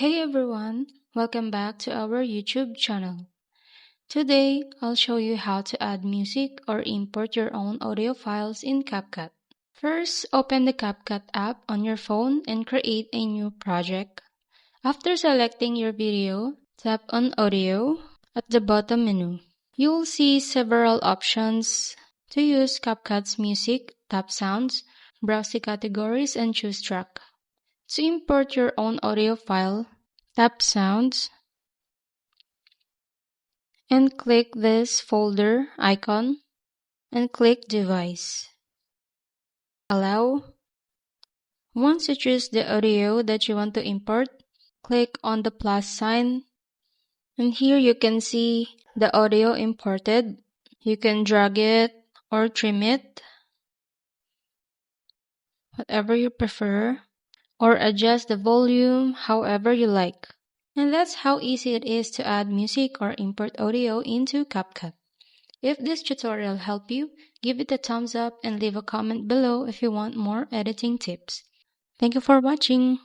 Hey everyone, welcome back to our YouTube channel. Today, I'll show you how to add music or import your own audio files in CapCut. First, open the CapCut app on your phone and create a new project. After selecting your video, tap on Audio at the bottom menu. You will see several options to use CapCut's music, tap Sounds, browse the categories, and choose Track. To import your own audio file, tap Sounds and click this folder icon and click Device. Allow. Once you choose the audio that you want to import, click on the plus sign and here you can see the audio imported. You can drag it or trim it, whatever you prefer, or adjust the volume however you like. And that's how easy it is to add music or import audio into CapCut. If this tutorial helped you, give it a thumbs up and leave a comment below if you want more editing tips. Thank you for watching.